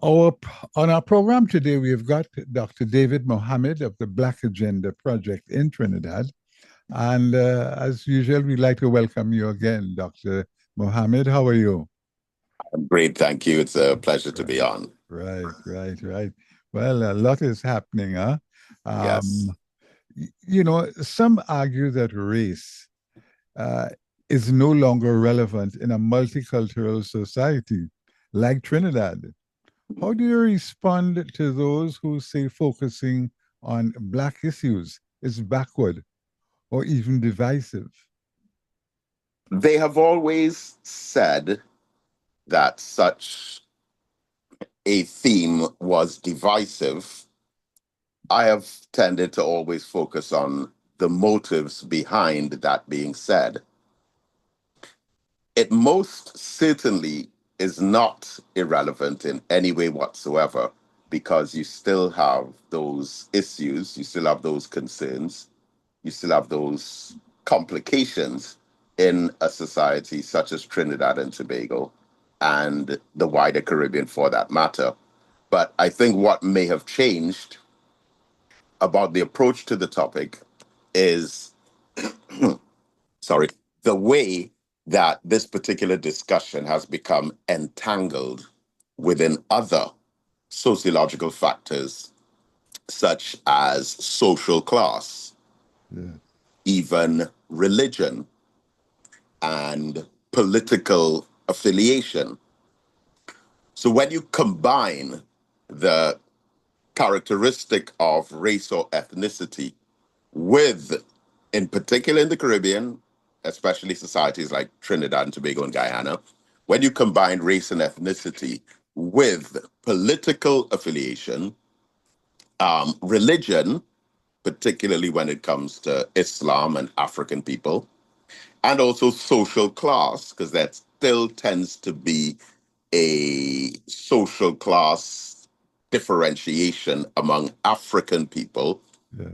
On our program today, we've got Dr. David Mohammed of the Black Agenda Project in Trinidad. And as usual, we'd like to welcome you again, Dr. Mohammed. How are you? Great, thank you. It's a pleasure to be Right, on. right. Well, a lot is happening, huh? Yes. Um, some argue that race uh, is no longer relevant in a multicultural society like Trinidad. How do you respond to those who say focusing on Black issues is backward or even divisive? They have always said that such a theme was divisive. I have tended to always focus on the motives behind that being said. It most certainly is not irrelevant in any way whatsoever because you still have those issues, you still have those concerns, you still have those complications in a society such as Trinidad and Tobago and the wider Caribbean for that matter. But I think what may have changed about the approach to the topic is, sorry, the way that this particular discussion has become entangled within other sociological factors such as social class, Yeah. even religion, and political affiliation. So when you combine the characteristic of race or ethnicity with, in particular in the Caribbean, especially societies like Trinidad and Tobago and Guyana, when you combine race and ethnicity with political affiliation, religion, particularly when it comes to Islam and African people, and also social class, because that still tends to be a social class differentiation among African people, Yes.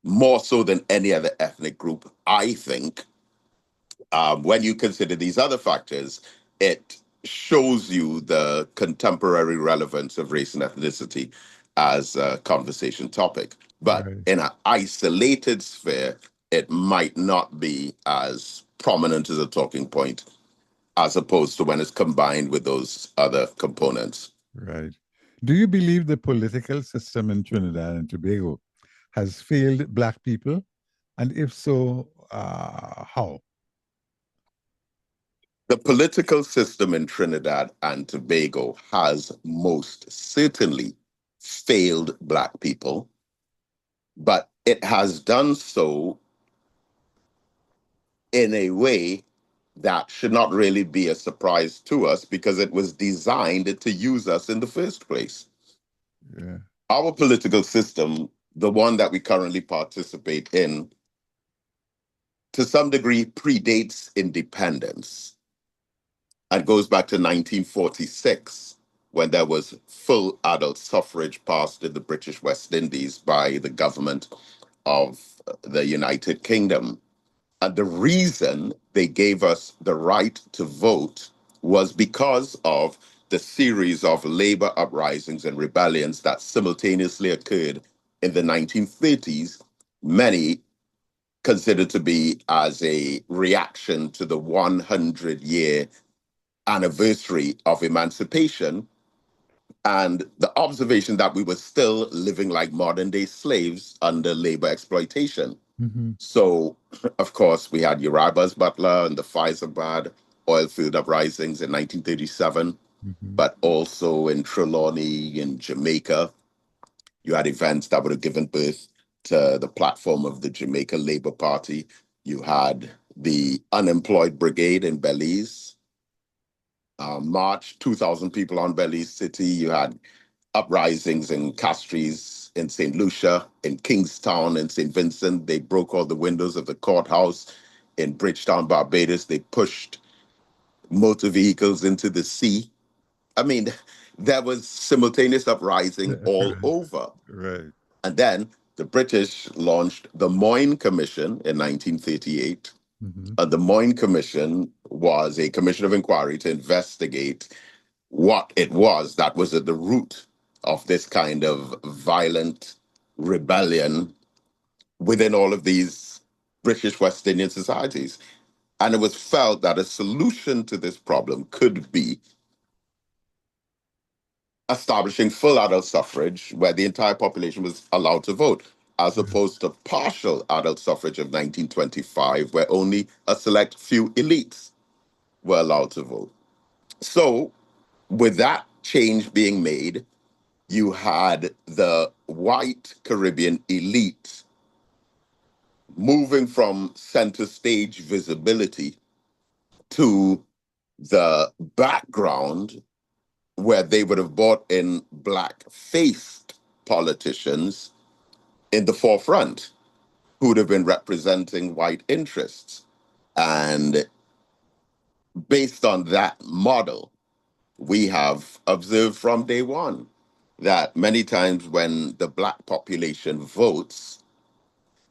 more so than any other ethnic group, I think. When you consider these other factors, it shows you the contemporary relevance of race and ethnicity as a conversation topic. But Right. in an isolated sphere, it might not be as prominent as a talking point as opposed to when it's combined with those other components. Right. Do you believe the political system in Trinidad and Tobago has failed Black people? And if so, how? The political system in Trinidad and Tobago has most certainly failed Black people, but it has done so in a way that should not really be a surprise to us because it was designed to use us in the first place. Yeah. Our political system, the one that we currently participate in, to some degree predates independence and goes back to 1946 when there was full adult suffrage passed in the British West Indies by the government of the United Kingdom. And the reason they gave us the right to vote was because of the series of labor uprisings and rebellions that simultaneously occurred in the 1930s, many considered to be as a reaction to the 100-year anniversary of emancipation and the observation that we were still living like modern day slaves under labor exploitation. Mm-hmm. So, of course, we had Uriah's Butler and the Faizabad oil field uprisings in 1937, Mm-hmm. but also in Trelawney in Jamaica. You had events that would have given birth to the platform of the Jamaica Labour Party. You had the Unemployed Brigade in Belize, March, 2,000 people on Belize City. You had uprisings in Castries, in St. Lucia, in Kingstown, in St. Vincent. They broke all the windows of the courthouse. In Bridgetown, Barbados, they pushed motor vehicles into the sea. I mean, there was simultaneous uprising all over. Right. And then the British launched the Moyne Commission in 1938. Mm-hmm. The Moyne Commission was a commission of inquiry to investigate what it was that was at the root of this kind of violent rebellion within all of these British West Indian societies. And it was felt that a solution to this problem could be establishing full adult suffrage where the entire population was allowed to vote, as opposed to partial adult suffrage of 1925, where only a select few elites were allowed to vote. So, with that change being made, you had the white Caribbean elite moving from center stage visibility to the background where they would have brought in black faced politicians in the forefront who would have been representing white interests. And based on that model, we have observed from day one that many times when the black population votes,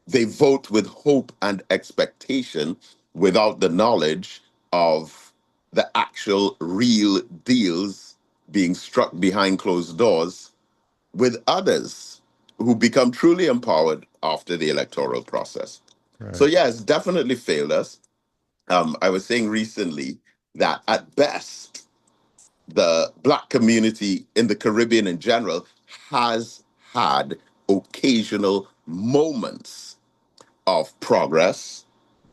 they vote with hope and expectation without the knowledge of the actual real deals being struck behind closed doors with others who become truly empowered after the electoral process. So, Right. yeah, it's definitely failed us. I was saying recently that at best, the Black community in the Caribbean in general has had occasional moments of progress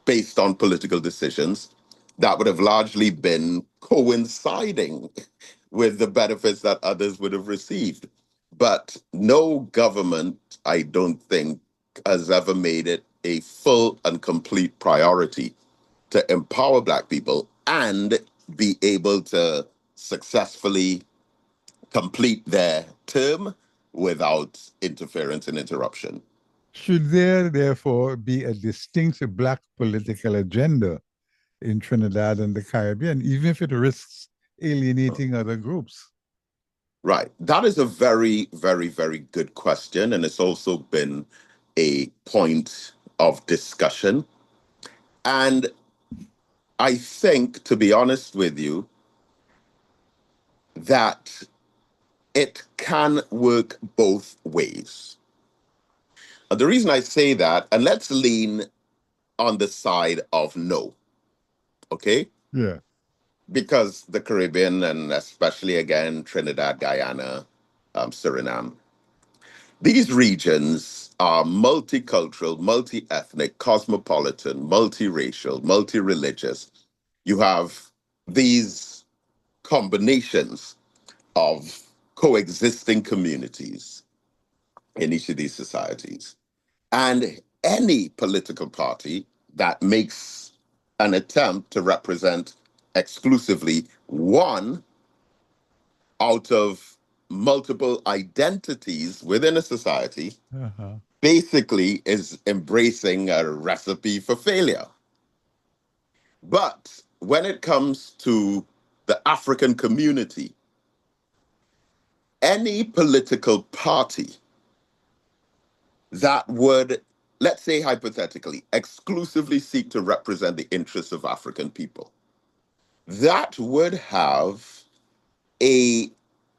based on political decisions that would have largely been coinciding with the benefits that others would have received. But no government, I don't think, has ever made it a full and complete priority to empower Black people and be able to successfully complete their term without interference and interruption. Should there therefore be a distinct black political agenda in Trinidad and the Caribbean, even if it risks alienating other groups? Right. That is a very, very, very good question. And it's also been a point of discussion. And I think, to be honest with you, that it can work both ways. And the reason I say that, and let's lean on the side of no, okay? Yeah. Because the Caribbean, and especially again, Trinidad, Guyana, Suriname, these regions are multicultural, multi ethnic, cosmopolitan, multiracial, multi religious. You have these combinations of coexisting communities in each of these societies. And any political party that makes an attempt to represent exclusively one out of multiple identities within a society Uh-huh. basically is embracing a recipe for failure. But when it comes to the African community, any political party that would, let's say hypothetically, exclusively seek to represent the interests of African people, that would have a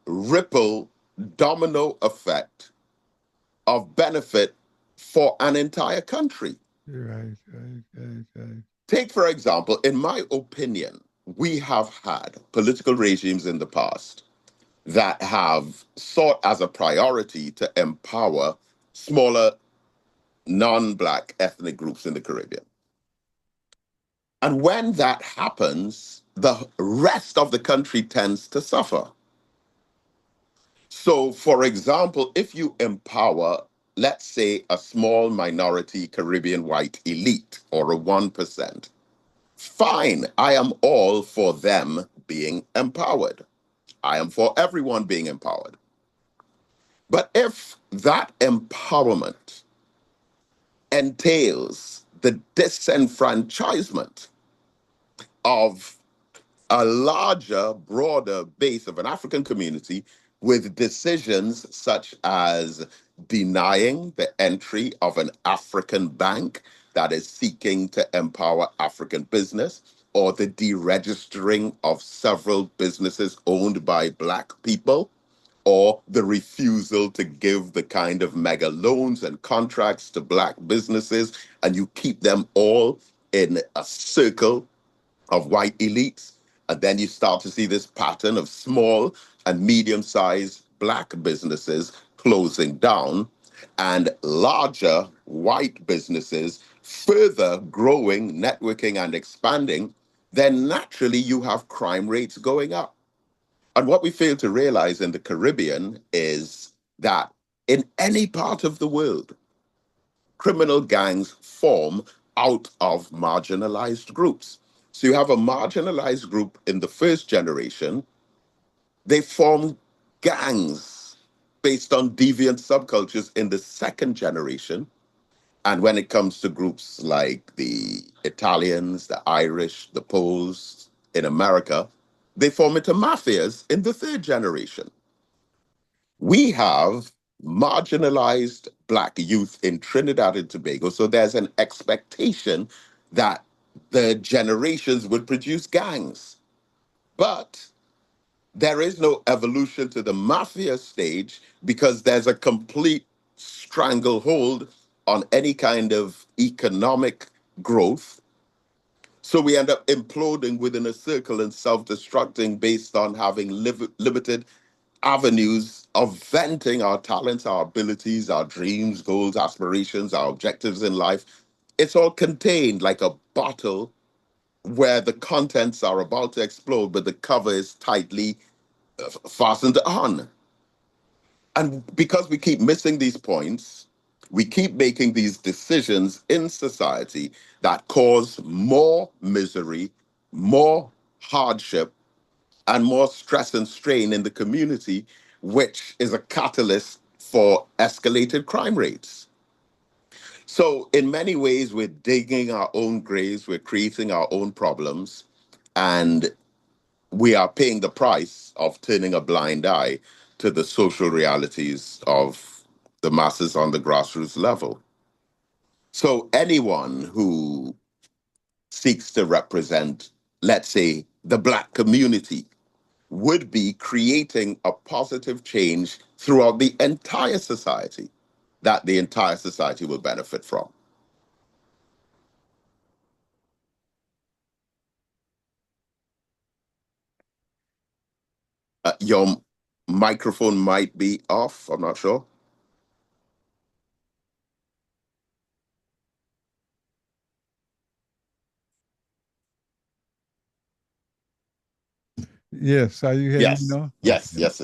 ripple domino effect of benefit for an entire country. Right, right, right, right. Take, for example, in my opinion, we have had political regimes in the past that have sought as a priority to empower smaller non Black ethnic groups in the Caribbean. And when that happens, the rest of the country tends to suffer. So, for example, if you empower, let's say, a small minority Caribbean white elite or a 1%, fine, I am all for them being empowered. I am for everyone being empowered. But if that empowerment entails the disenfranchisement of a larger, broader base of an African community with decisions such as denying the entry of an African bank that is seeking to empower African business, or the deregistering of several businesses owned by Black people, or the refusal to give the kind of mega loans and contracts to Black businesses, and you keep them all in a circle of white elites. And then you start to see this pattern of small and medium sized Black businesses closing down and larger white businesses further growing, networking, and expanding. Then naturally you have crime rates going up. And what we fail to realize in the Caribbean is that in any part of the world, criminal gangs form out of marginalized groups. So you have a marginalized group in the first generation, they form gangs based on deviant subcultures in the second generation. And when it comes to groups like the Italians, the Irish, the Poles in America, they form into mafias in the third generation. We have marginalized Black youth in Trinidad and Tobago. So there's an expectation that the generations would produce gangs. But there is no evolution to the mafia stage because there's a complete stranglehold on any kind of economic growth. So we end up imploding within a circle and self-destructing based on having limited avenues of venting our talents, our abilities, our dreams, goals, aspirations, our objectives in life. It's all contained like a bottle where the contents are about to explode, but the cover is tightly fastened on. And because we keep missing these points, we keep making these decisions in society that cause more misery, more hardship, and more stress and strain in the community, which is a catalyst for escalated crime rates. So, in many ways, we're digging our own graves, we're creating our own problems, and we are paying the price of turning a blind eye to the social realities of the masses on the grassroots level. So, anyone who seeks to represent, let's say, the Black community would be creating a positive change throughout the entire society that the entire society will benefit from. Your microphone might be off, I'm not sure. Yes, are you hearing me Yes, now? yes, Okay. yes.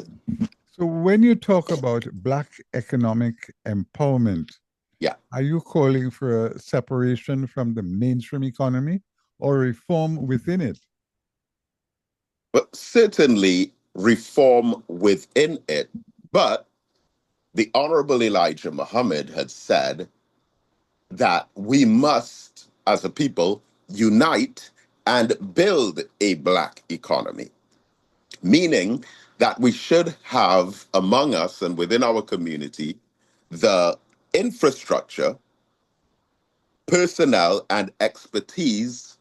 So when you talk about Black economic empowerment, Yeah. are you calling for a separation from the mainstream economy or reform within it? But certainly reform within it. But the Honorable Elijah Muhammad had said that we must, as a people, unite and build a Black economy, meaning that we should have among us and within our community the infrastructure, personnel, and expertise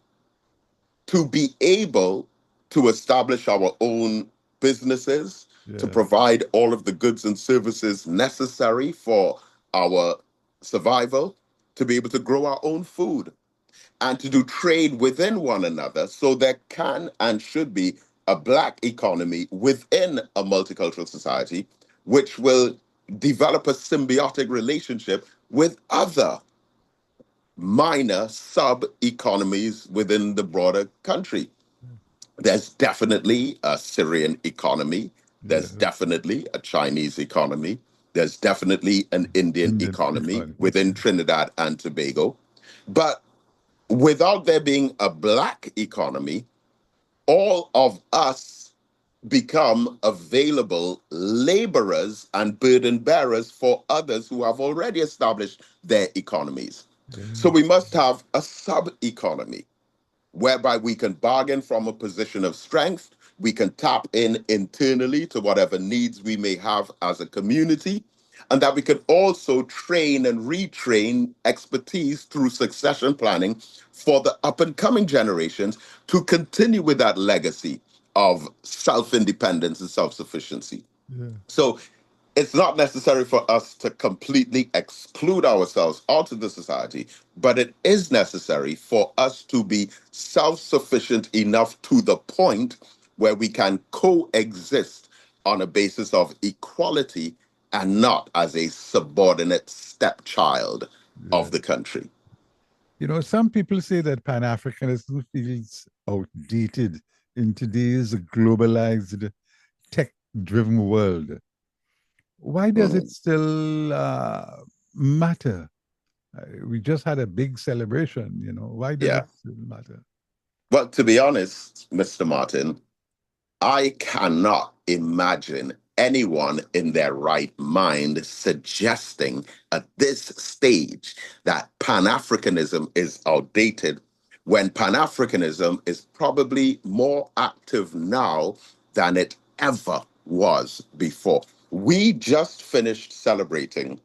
to be able to establish our own businesses, to Yes. provide all of the goods and services necessary for our survival, to be able to grow our own food, and to do trade within one another. So there can and should be a Black economy within a multicultural society, which will develop a symbiotic relationship with other minor sub economies within the broader country. There's definitely a Syrian economy. There's Yes. definitely a Chinese economy. There's definitely an Indian Indian economy economy. within Trinidad and Tobago. But without there being a Black economy, all of us become available laborers and burden bearers for others who have already established their economies. So Yes. we must have a sub economy whereby we can bargain from a position of strength. We can tap in internally to whatever needs we may have as a community. and that we could also train and retrain expertise through succession planning for the up and coming generations to continue with that legacy of self independence and self sufficiency. Yeah. So it's not necessary for us to completely exclude ourselves out of the society, but it is necessary for us to be self sufficient enough to the point where we can coexist on a basis of equality and not as a subordinate stepchild Yeah. of the country. Some people say that Pan Africanism feels outdated in today's globalized, tech driven world. Why does it Mm, still matter? We just had a big celebration. Why does yeah. it still matter? But to be honest, Mr. Martin, I cannot imagine anyone in their right mind suggesting at this stage that Pan Africanism is outdated when Pan Africanism is probably more active now than it ever was before. We just finished celebrating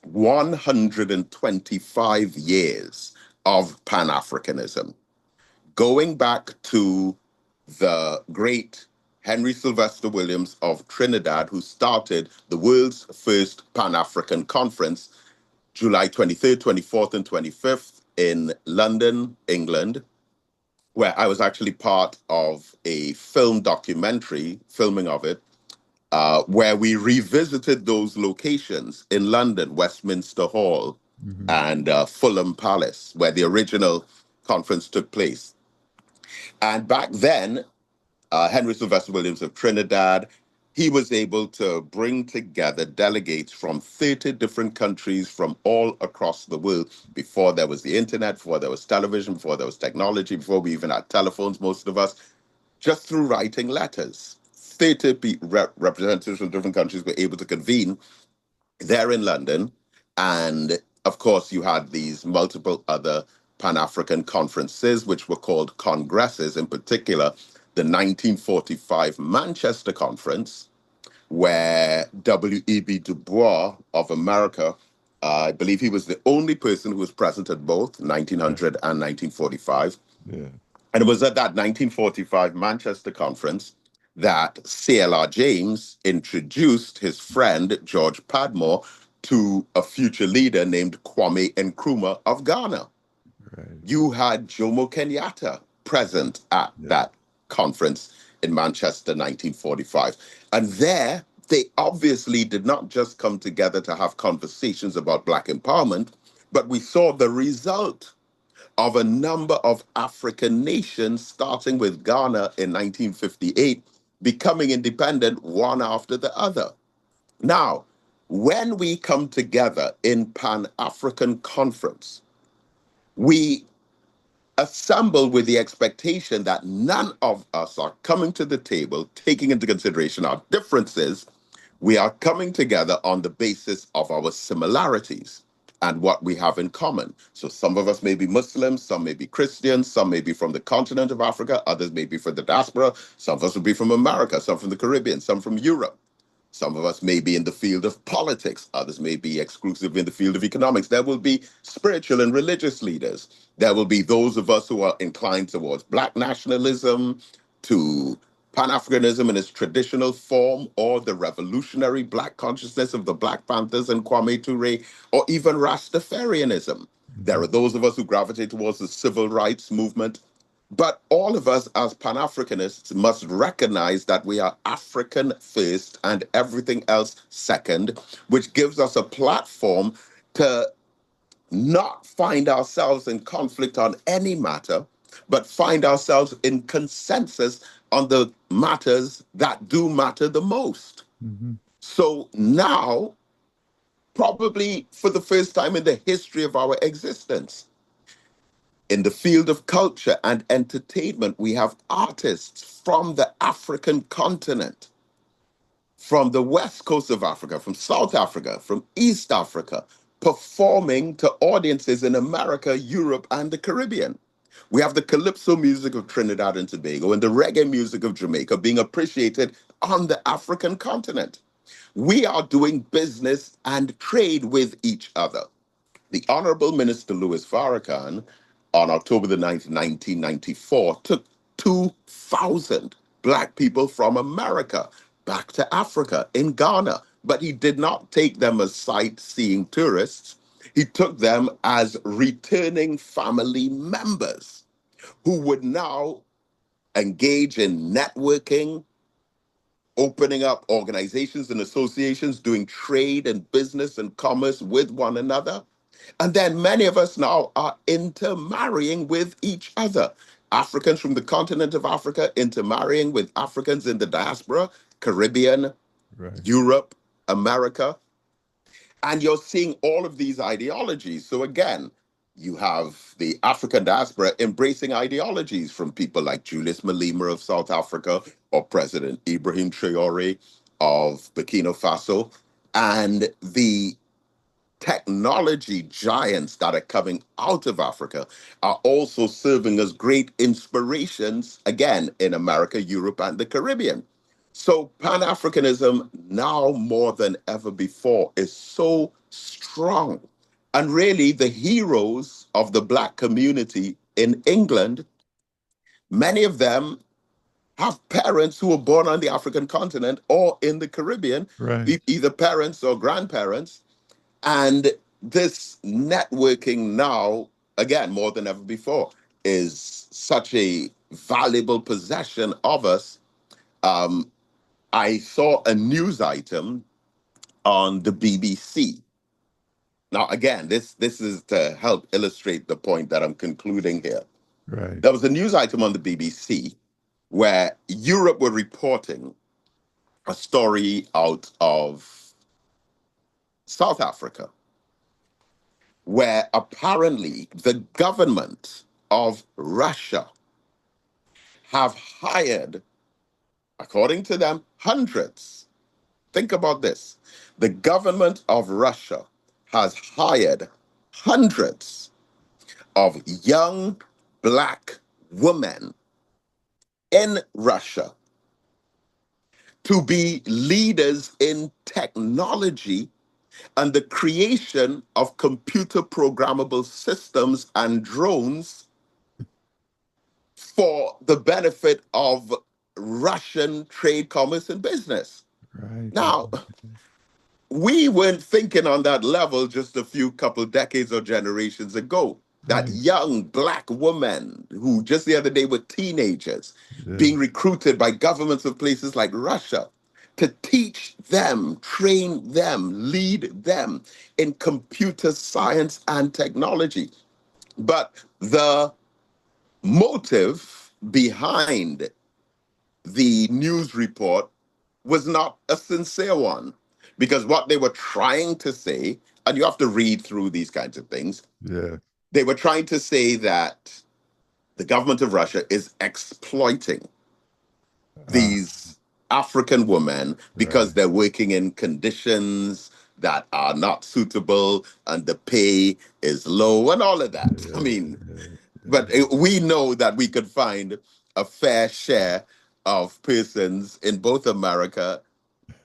125 years of Pan Africanism going back to the great Henry Sylvester Williams of Trinidad, who started the world's first Pan African Conference, July 23rd, 24th, and 25th in London, England, where I was actually part of a film documentary, filming of it, where we revisited those locations in London, Westminster Hall Hmm. and Fulham Palace, where the original conference took place. And back then, Henry Sylvester Williams of Trinidad, he was able to bring together delegates from 30 different countries from all across the world before there was the internet, before there was television, before there was technology, before we even had telephones, most of us, just through writing letters. 30 representatives from different countries were able to convene there in London. And of course, you had these multiple other Pan African conferences, which were called congresses, in particular, the 1945 Manchester Conference, where W.E.B. Du Bois of America, I believe he was the only person who was present at both Yeah. 1900 and 1945. Yeah. And it was at that 1945 Manchester Conference that CLR James introduced his friend George Padmore to a future leader named Kwame Nkrumah of Ghana. Right. You had Jomo Kenyatta present at Yeah. that conference in Manchester 1945. And there, they obviously did not just come together to have conversations about Black empowerment, but we saw the result of a number of African nations, starting with Ghana in 1958, becoming independent one after the other. Now, when we come together in Pan African Conference, we assemble with the expectation that none of us are coming to the table taking into consideration our differences. We are coming together on the basis of our similarities and what we have in common. So some of us may be Muslims, some may be Christians, some may be from the continent of Africa, others may be from the diaspora, some of us will be from America, some from the Caribbean, some from Europe. Some of us may be in the field of politics, others may be exclusively in the field of economics. There will be spiritual and religious leaders. There will be those of us who are inclined towards Black nationalism, to Pan Africanism in its traditional form, or the revolutionary Black consciousness of the Black Panthers and Kwame Ture, or even Rastafarianism. There Hmm. are those of us who gravitate towards the civil rights movement, but all of us as Pan Africanists must recognize that we are African first and everything else second, which gives us a platform to not find ourselves in conflict on any matter, but find ourselves in consensus on the matters that do matter the most. Hmm. So now, probably for the first time in the history of our existence, in the field of culture and entertainment, we have artists from the African continent, from the west coast of Africa, from South Africa, from East Africa, performing to audiences in America, Europe, and the Caribbean. We have the calypso music of Trinidad and Tobago and the reggae music of Jamaica being appreciated on the African continent. We are doing business and trade with each other. The Honorable Minister Louis Farrakhan, on October the 9th, 1994, took 2,000 Black people from America back to Africa in Ghana. But he did not take them as sightseeing tourists. He took them as returning family members who would now engage in networking, opening up organizations and associations, doing trade and business and commerce with one another. And then many of us now are intermarrying with each other. Africans from the continent of Africa intermarrying with Africans in the diaspora, Caribbean, Right. Europe, America. And you're seeing all of these ideologies. So again, you have the African diaspora embracing ideologies from people like Julius Malema of South Africa or President Ibrahim Traore of Burkina Faso. And the technology giants that are coming out of Africa are also serving as great inspirations, again, in America, Europe, and the Caribbean. So Pan Africanism, now more than ever before, is so strong. And really, the heroes of the Black community in England, many of them have parents who were born on the African continent or in the Caribbean, Right. either parents or grandparents. And this networking now, again, more than ever before, is such a valuable possession of us. Um, I saw a news item on the BBC. Now, again, this is to help illustrate the point that I'm concluding here. Right. There was a news item on the BBC where Europe were reporting a story out of South Africa where apparently the government of Russia have hired, according to them, hundreds. Think about this. The government of Russia has hired hundreds of young Black women in Russia to be leaders in technology and the creation of computer programmable systems and drones for the benefit of Russian trade, commerce, and business. Right. Now, we weren't thinking on that level just a few couple decades or generations ago. That Right. young Black woman who just the other day were teenagers Yeah. being recruited by governments of places like Russia to teach them, train them, lead them in computer science and technology. But the motive behind the news report was not a sincere one because what they were trying to say, and you have to read through these kinds of things, Yeah. they were trying to say that the government of Russia is exploiting Ah, these African women because right. they're working in conditions that are not suitable and the pay is low and all of that. I Yeah. mean, Yeah. but we know that we could find a fair share of persons in both America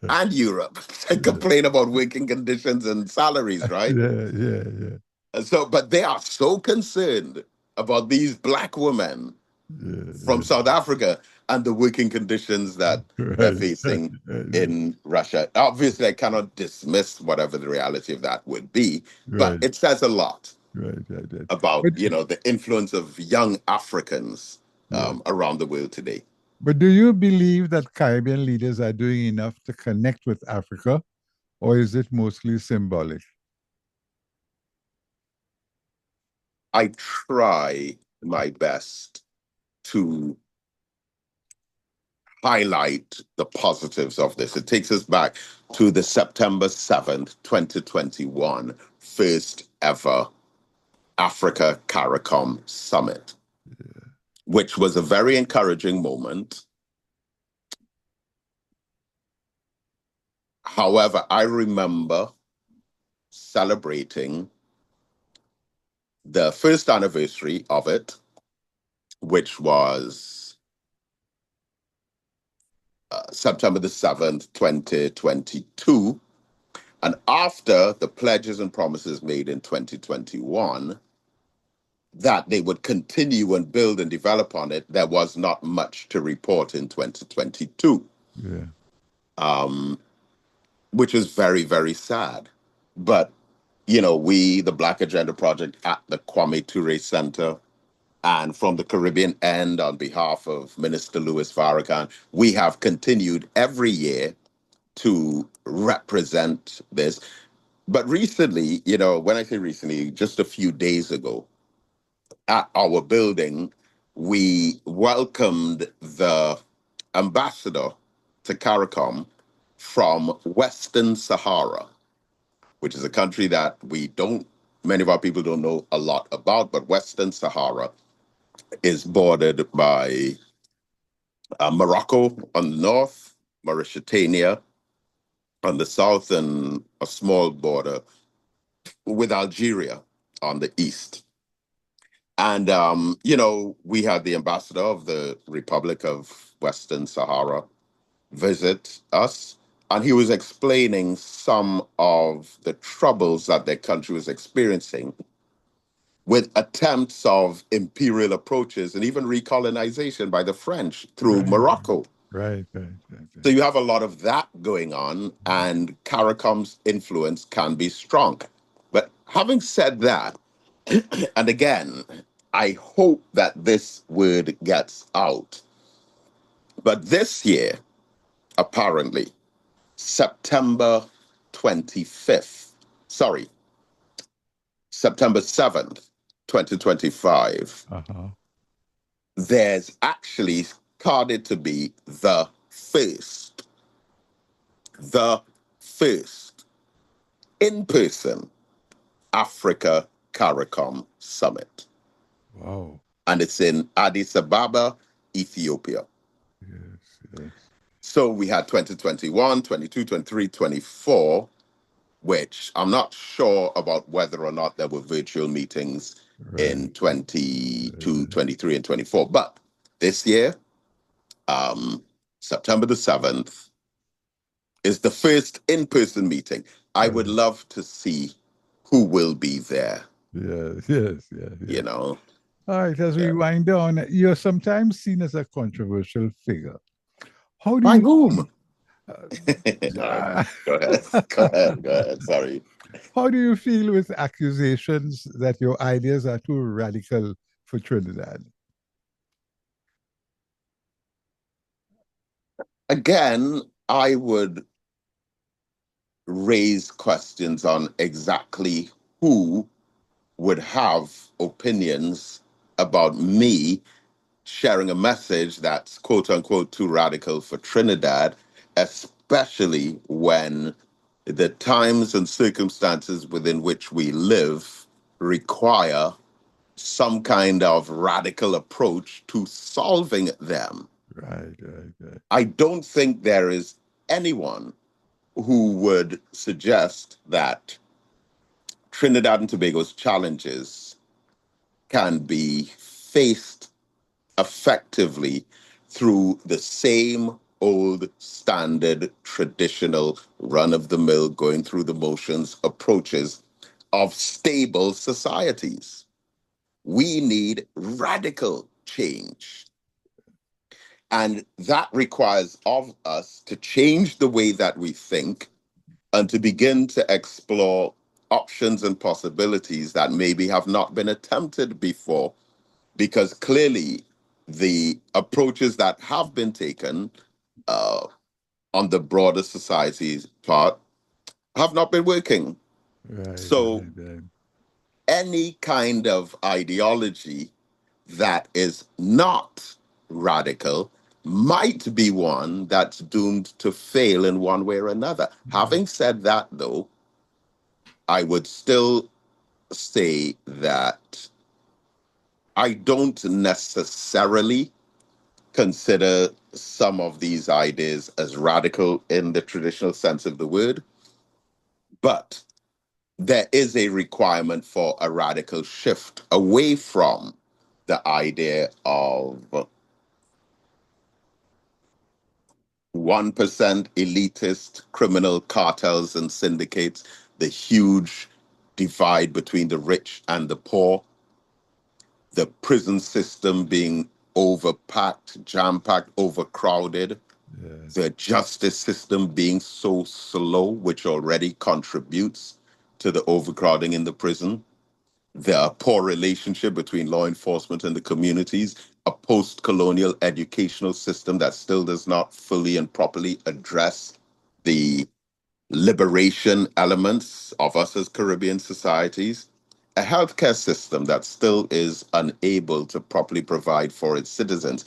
and Europe and Yeah. complain about working conditions and salaries, right? Yeah. Yeah. Yeah. And so, but they are so concerned about these Black women from Yeah. South Africa and the working conditions that Yeah. they're Right. facing Right. in Russia. Obviously, I cannot dismiss whatever the reality of that would be, but Right. it says a lot Right. Right. Right. about But the influence of young Africans yeah. around the world today. But do you believe that Caribbean leaders are doing enough to connect with Africa, or is it mostly symbolic? I try my best to highlight the positives of this. It takes us back to the September 7th, 2021, first ever Africa CARICOM summit, which was a very encouraging moment. However, I remember celebrating the first anniversary of it, which was September the 7th, 2022. And after the pledges and promises made in 2021 that they would continue and build and develop on it, there was not much to report in 2022, Yeah. which is very, very sad. But, we, the Black Agenda Project at the Kwame Ture Center, and from the Caribbean end, on behalf of Minister Louis Farrakhan, we have continued every year to represent this. But recently, when I say recently, just a few days ago, at our building, we welcomed the ambassador to CARICOM from Western Sahara, which is a country that many of our people don't know a lot about, but Western Sahara is bordered by Morocco on the north, Mauritania on the south, and a small border with Algeria on the east. And, we had the ambassador of the Republic of Western Sahara visit us, and he was explaining some of the troubles that their country was experiencing with attempts of imperial approaches and even recolonization by the French through Right. Morocco. Right. Right. Right. So Right. you have a lot of that going on, and CARICOM's influence can be strong. But having said that, and again, I hope that this word gets out. But this year, apparently, September 25th, sorry, September 7th, 2025, Uh-huh. there's actually carded to be the first in-person Africa CARICOM Summit. Wow. And it's in Addis Ababa, Ethiopia. Yes. Yes. So we had 2021, 22, 23, 24, which I'm not sure about whether or not there were virtual meetings Right. in 22, Uh, 23, and 24. But this year, um, September the 7th, is the first in-person meeting. I would uh, love to see who will be there, yes. Yes. Yes. you Yes. know. All right. As we Yeah. wind down, you're sometimes seen as a controversial figure. How do By you whom? No, uh, go ahead. Go ahead. Go ahead. Sorry. how do you feel with accusations that your ideas are too radical for Trinidad? Again, I would raise questions on exactly who would have opinions about me sharing a message that's quote unquote too radical for Trinidad, especially when the times and circumstances within which we live require some kind of radical approach to solving them. Right, right, right, I don't think there is anyone who would suggest that Trinidad and Tobago's challenges can be faced effectively through the same old standard traditional run of the mill going through the motions approaches of stable societies. We need radical change. And that requires of us to change the way that we think and to begin to explore options and possibilities that maybe have not been attempted before. Because clearly, the approaches that have been taken uh, on the broader society's part have not been working. right, So, right, right. any kind of ideology that is not radical might be one that's doomed to fail in one way or another. Right, Having said that, though, I would still say that I don't necessarily consider some of these ideas as radical in the traditional sense of the word, but there is a requirement for a radical shift away from the idea of 1% elitist criminal cartels and syndicates, the huge divide between the rich and the poor, the prison system being overpacked, jam packed, overcrowded, Yes. the justice system being so slow, which already contributes to the overcrowding in the prison, the poor relationship between law enforcement and the communities, a post colonial educational system that still does not fully and properly address the liberation elements of us as Caribbean societies, a healthcare system that still is unable to properly provide for its citizens,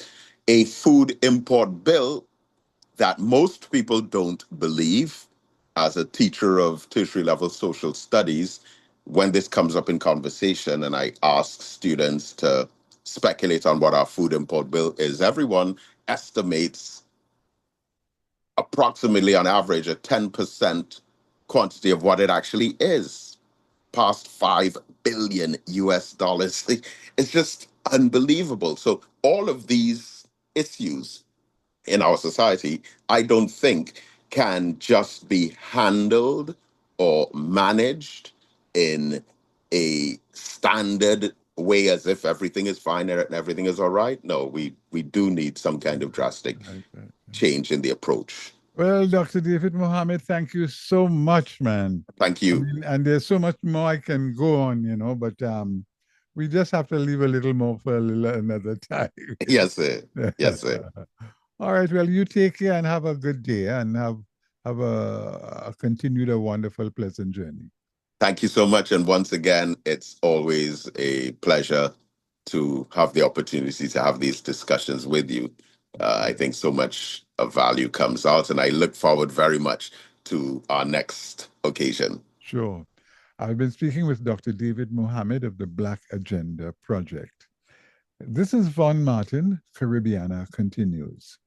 a food import bill that most people don't believe. As a teacher of tertiary level social studies, when this comes up in conversation and I ask students to speculate on what our food import bill is, everyone estimates approximately on average a 10% quantity of what it actually is, past 5 billion US dollars. It's just unbelievable. So all of these issues in our society, I don't think can just be handled or managed in a standard way as if everything is fine and everything is all right. No, we do need some kind of drastic Right, right, right. change in the approach. Well, Dr. David Mohammed, thank you so much, man. Thank I you. mean, and there's so much more I can go on, but we just have to leave a little more for a little another time. Yes, sir. Yes, sir. All right. Well, you take care and have a good day and have a continued a wonderful, pleasant journey. Thank you so much. And once again, it's always a pleasure to have the opportunity to have these discussions with you. I think so much of value comes out, and I look forward very much to our next occasion. Sure. I've been speaking with Dr. David Mohammed of the Black Agenda Project. This is Von Martin. Caribbeana continues.